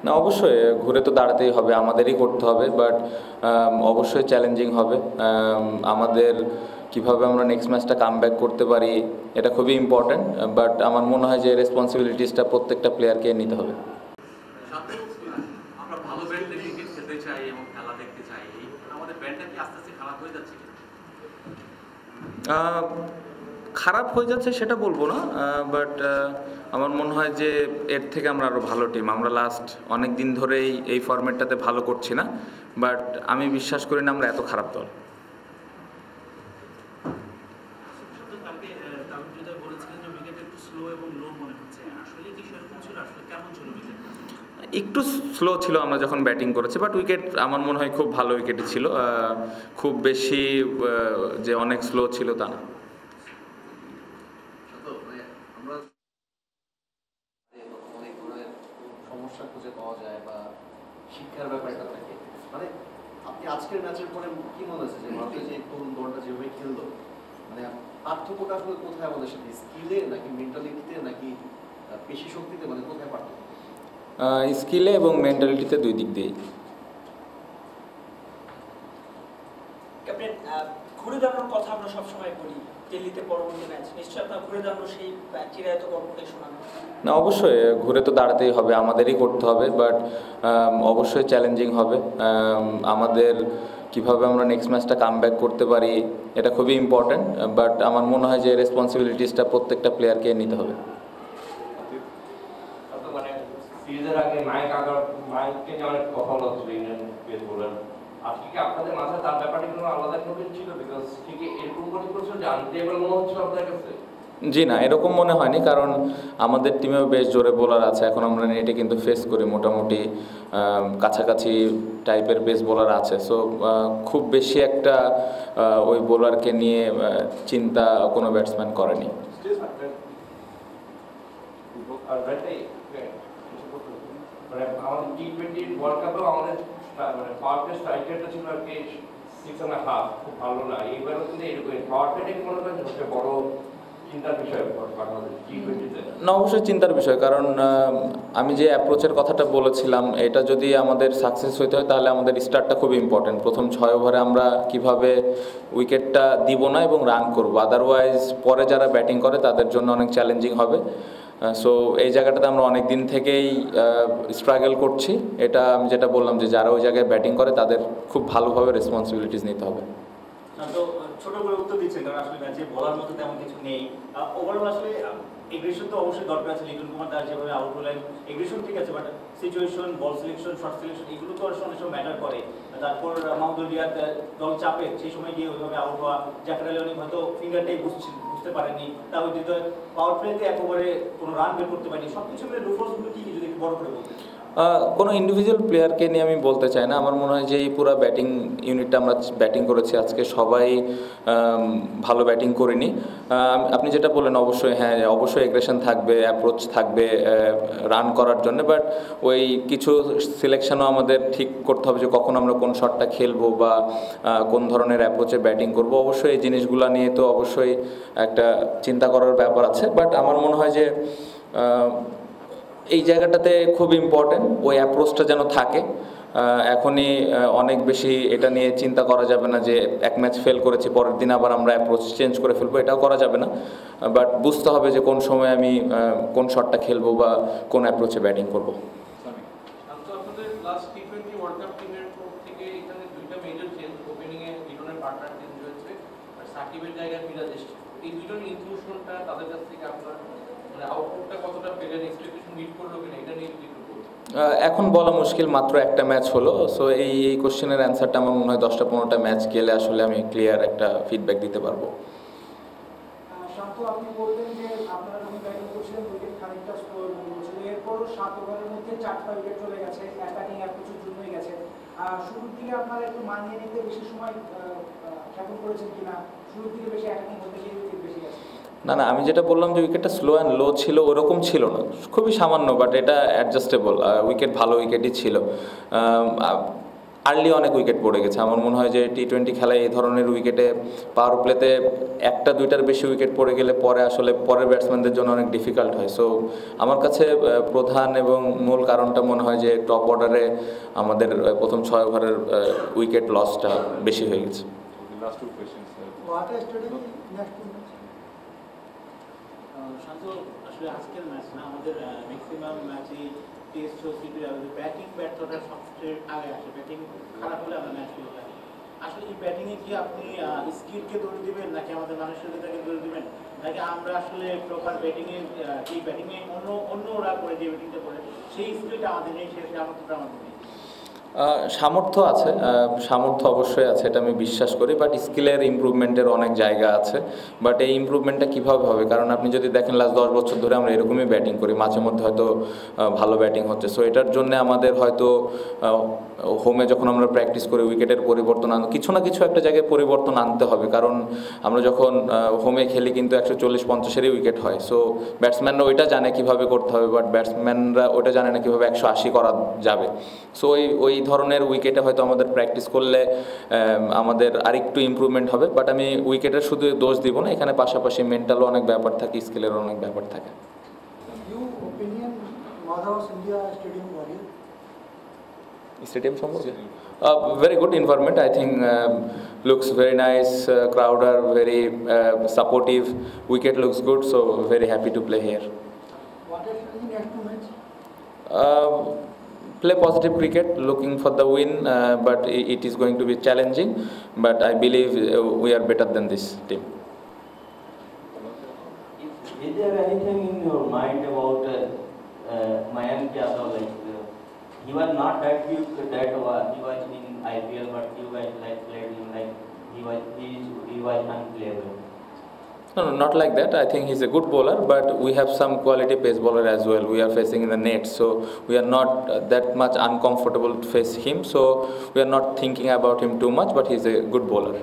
না, অবশ্যই ঘুরে তো দাঁড়াতেই হবে, আমাদেরই করতে হবে, বাট অবশ্যই চ্যালেঞ্জিং হবে। আমাদের কিভাবে আমরা নেক্সট ম্যাচটা কামব্যাক করতে পারি এটা খুবই ইম্পর্ট্যান্ট, বাট আমার মনে হয় যে রেসপন্সিবিলিটিসটা প্রত্যেকটা প্লেয়ারকে নিতে হবে। আমরা ভালো ব্যান্ডে ক্রিকেট খেলতে চাই এবং খেলা দেখতে চাই, আমাদের ব্যান্ডটা কি আস্তে আস্তে খারাপ হয়ে যাচ্ছে? খারাপ হয়ে যাচ্ছে সেটা বলবো না, বাট আমার মনে হয় যে এর থেকে আমরা আরও ভালো টিম। আমরা লাস্ট অনেক দিন ধরেই এই ফরম্যাটটাতে ভালো করছি না, বাট আমি বিশ্বাস করি না আমরা এত খারাপ দল। একটু স্লো ছিল আমরা যখন ব্যাটিং করেছি, বাট উইকেট আমার মনে হয় খুব ভালো উইকেটই ছিল, খুব বেশি যে অনেক স্লো ছিল তা না। সমস্যা খুঁজে পাওয়া যায় বা শিক্ষার ব্যাপারটা থাকে, মানে আপনি আজকের ম্যাচের পরে কি মনে হচ্ছে যে ভারতের যে তরুণ দলটা যেভাবে খেললো, মানে পার্থক্যটা আসলে কোথায় আমাদের সাথে? স্কিলে নাকি মেন্টালিটিতে নাকি পেশি শক্তিতে, মানে কোথায় পার্থক্য? স্কিলে এবং মেন্টালিটিতে দুই দিক দিয়েই। ক্যাপ্টেন, ঘুরে দাঁড়ানোর কথা আমরা সবসময় বলি, দিল্লিতে পরবর্তী ম্যাচ নিশ্চয়ই আপনার ঘুরে দাঁড়ানো সেই চিরায়ত গল্পটাই শোনানো। না, অবশ্যই ঘুরে তো দাঁড়াতেই হবে, আমাদেরই করতে হবে, বাট অবশ্যই চ্যালেঞ্জিং হবে। আমাদের কিভাবে আমরা নেক্সট ম্যাচটা কামব্যাক করতে পারি এটা খুবই ইম্পর্ট্যান্ট, বাট আমার মনে হয় যে রেসপন্সিবিলিটিসটা প্রত্যেকটা প্লেয়ারকে নিতে হবে। মানে সিরিজের আগে মাইককে নিয়ে অনেক কথা হচ্ছিল, ইন্ডিয়ান পেস বোলার। আজকে কি আপনাদের মাথায় তার ব্যাপারটা কোনো আলাদা নতুন ছিল? বিকজ ঠিক এরকম মনে করছিল যে আনটেবল মনে হচ্ছিল আপনার কাছে? জি না, এরকম মনে হয়নি, কারণ আমাদের টিমেও বেশ জোরে বোলার আছে। এখন আমরা নেটে কিন্তু ফেস করি মোটামুটি কাছাকাছি টাইপের বেস বোলার আছে, সো খুব বেশি একটা ওই বোলারকে নিয়ে চিন্তা কোনো ব্যাটসম্যান করেনি। মানে আমাদের টি-20 ওয়ার্ল্ড কাপেও আমাদের মানে পাওয়ার প্লে স্ট্রাইকারটা ছিল আর কি 6.5, খুব ভালো না। এইবারও কিন্তু এরকম পাওয়ার প্লেটা কি মনে করেন সবচেয়ে বড় চিন্তার বিষয় বাংলাদেশ টি-20-তে? না, অবশ্যই চিন্তার বিষয়, কারণ আমি যে অ্যাপ্রোচের কথাটা বলেছিলাম এটা যদি আমাদের সাকসেস হইতে হয় তাহলে আমাদের স্টার্টটা খুব ইম্পর্টেন্ট। প্রথম 6 ওভারে আমরা কিভাবে উইকেটটা দিব না এবং রান করব, আদারওয়াইজ পরে যারা ব্যাটিং করে তাদের জন্য অনেক চ্যালেঞ্জিং হবে। সো এই জায়গাটাতে আমরা অনেক দিন থেকেই স্ট্রাগল করছি। এটা আমি যেটা বললাম যে যারা ওই জায়গায় ব্যাটিং করে তাদের খুব ভালোভাবে রেসপন্সিবিলিটিস নিতে হবে। তো ছোট করে উত্তর দিচ্ছেন, কারণ আসলে ম্যাচে বলার মতো তেমন কিছু নেই। ওভারঅল আসলে এগ্রেশন তো অবশ্যই দরকার আছে। লিটন কুমার দাস যেভাবে আউট হলেন, এগ্রেশন ঠিক আছে, but situation, ball selection, short selection এগুলো তো আসলে অনেক সময় ম্যাটার করে। তারপর মাহমুদুল রিয়াদ দল চাপে সেই সময় গিয়ে ওইভাবে আউট হওয়া, জাকের আলী অনেক হয়তো ফিঙ্গারটাই বুঝতে পারেননি, তাও কিন্তু পাওয়ার প্লেতে একেবারে কোনো রান বের করতে পারেনি। সব কিছু মিলে লুফলসগুলো কি যদি একটু বড় করে বলতেন? কোনো ইন্ডিভিজুয়াল প্লেয়ারকে নিয়ে আমি বলতে চাই না। আমার মনে হয় যে এই পুরো ব্যাটিং ইউনিটটা আমরা ব্যাটিং করেছি আজকে সবাই ভালো ব্যাটিং করিনি। আপনি যেটা বললেন অবশ্যই, হ্যাঁ অবশ্যই এগ্রেশন থাকবে, অ্যাপ্রোচ থাকবে রান করার জন্য, বাট ওই কিছু সিলেকশনও আমাদের ঠিক করতে হবে যে কখন আমরা কোন শটটা খেলবো বা কোন ধরনের অ্যাপ্রোচে ব্যাটিং করব। অবশ্যই এই জিনিসগুলো নিয়ে তো অবশ্যই একটা চিন্তা করার ব্যাপার আছে, বাট আমার মনে হয় যে এই জায়গাটাতে খুব ইম্পর্টেন্ট ওই অ্যাপ্রোচটা যেন থাকে। এখনই অনেক বেশি এটা নিয়ে চিন্তা করা যাবে না যে এক ম্যাচ ফেল করেছি পরের দিন আবার আমরা অ্যাপ্রোচ চেঞ্জ করে ফেলবো, এটাও করা যাবে না। বাট বুঝতে হবে যে কোন সময় আমি কোন শটটা খেলবো বা কোন অ্যাপ্রোচে ব্যাটিং করবো। আপনাদের লাস্ট টি-20 ওয়ার্ল্ড কাপ টিমের তরফ থেকে এখানে দুইটা মেজর চেঞ্জ, ওপেনিংয়ে লিটনের পার্টনার চেঞ্জ হয়েছে আর সাকিবের জায়গায় মিরাজ এসেছে। এই দুইজন ইনক্লুশনটা তাদের কাছ থেকে আপনার মানে আউটপুটটা কতটা পেলেন, এক্সপেকটেশন মিট করলো কিনা, এটা নিয়ে যদি একটু বলুন। এখন বলা মুশকিল, মাত্র একটা ম্যাচ হলো। সো এই কোশ্চেনের অ্যান্সারটা আমার মনে হয় 10টা-15টা ম্যাচ গেলে আসলে আমি ক্লিয়ার একটা ফিডব্যাক দিতে পারবো। শান্ত, আপনি বললেন যে আপনারা যখন ব্যাটিং করছিলেন উইকেট খানিকটা স্লো ছিল, এরপরও 7 ওভারের মধ্যে 4টা উইকেট চলে গেছে, অ্যাটাকিং অ্যাপ্রোচের জন্যই গেছে। শুরুর দিকে আপনারা একটু মানিয়ে নিতে বেশি সময় ক্ষেপণ করেছেন কিনা? শুরুর দিকে বেশি অ্যাটাকিং হতে গিয়ে উইকেট বেশি গেছে? না না, আমি যেটা বললাম যে উইকেটটা স্লো অ্যান্ড লো ছিল ওরকম ছিল না, খুবই সামান্য, বাট এটা অ্যাডজাস্টেবল। উইকেট ভালো উইকেটই ছিল। আর্লি অনেক উইকেট পড়ে গেছে। আমার মনে হয় যে টি-20 খেলায় এই ধরনের উইকেটে পাওয়ার প্লেতে একটা দুইটার বেশি উইকেট পড়ে গেলে পরে আসলে পরের ব্যাটসম্যানদের জন্য অনেক ডিফিকাল্ট হয়। সো আমার কাছে প্রধান এবং মূল কারণটা মনে হয় যে টপ অর্ডারে আমাদের প্রথম 6 ওভারের উইকেট লসটা বেশি হয়ে গেছে। Last two questions. What is strategy next to match? শান্ত, আসলে আজকের ম্যাচ না, আমাদের ম্যাক্সিমাম ম্যাচই টেস্ট ও সিপি ব্যাটিং ব্যর্থতা সবচেয়ে আগে আসে। ব্যাটিং খারাপ হলে আমরা ম্যাচ ফেলতে পারি। আসলে এই ব্যাটিংয়ে কি আপনি স্কিলকে দৌড় দিবেন, নাকি আমাদের মানসিকতাকে দৌড় দিবেন, নাকি আমরা আসলে প্রপার ব্যাটিংয়ে এই ব্যাটিংয়ে অন্য ওরা করে যে ব্যাটিংটা করে সেই স্কিলটা আমাদের নেই, সেই সামর্থ্যটা আমাদের নেই? সামর্থ্য আছে, সামর্থ্য অবশ্যই আছে, এটা আমি বিশ্বাস করি, বাট স্কিলের ইমপ্রুভমেন্টের অনেক জায়গা আছে। বাট এই ইমপ্রুভমেন্টটা কীভাবে হবে, কারণ আপনি যদি দেখেন লাস্ট 10 বছর ধরে আমরা এরকমই ব্যাটিং করি, মাঝে মধ্যে হয়তো ভালো ব্যাটিং হচ্ছে। সো এটার জন্য আমাদের হয়তো হোমে যখন আমরা প্র্যাকটিস করি উইকেটের পরিবর্তন কিছু না কিছু একটা জায়গায় পরিবর্তন আনতে হবে, কারণ আমরা যখন হোমে খেলি কিন্তু 140-50-এরই উইকেট হয়। সো ব্যাটসম্যানরা ওইটা জানে কীভাবে করতে হবে, বাট ব্যাটসম্যানরা ওইটা জানে না কীভাবে 180 করা যাবে। সো ওই ধরনের উইকেটে হয়তো আমাদের প্র্যাকটিস করলে আমাদের আরেকটু ইমপ্রুভমেন্ট হবে। বাট আমি উইকেটের শুধু দোষ দিব না, এখানে পাশাপাশি মেন্টালও অনেক ব্যাপার থাকে, স্কিলেরও অনেক ব্যাপার থাকে। You opinion Madhaus India Stadium Warrior? Stadium সম্পর্কে very good environment, I think looks very nice, crowd আর very supportive, wicket looks good, so very happy to play here. What is strategy next to match? Play positive cricket, looking for the win, but it is going to be challenging, but I believe we are better than this team. Is there anything in your mind about Mayank Yadav? Like he was not that good, he was in IPL, but you guys played him like he was unplayable. No, not like that. I think he's a good bowler, but we have some quality pace bowler as well. We are facing in the net, so we are not that much uncomfortable to face him. So we are not thinking about him too much, but he's a good bowler.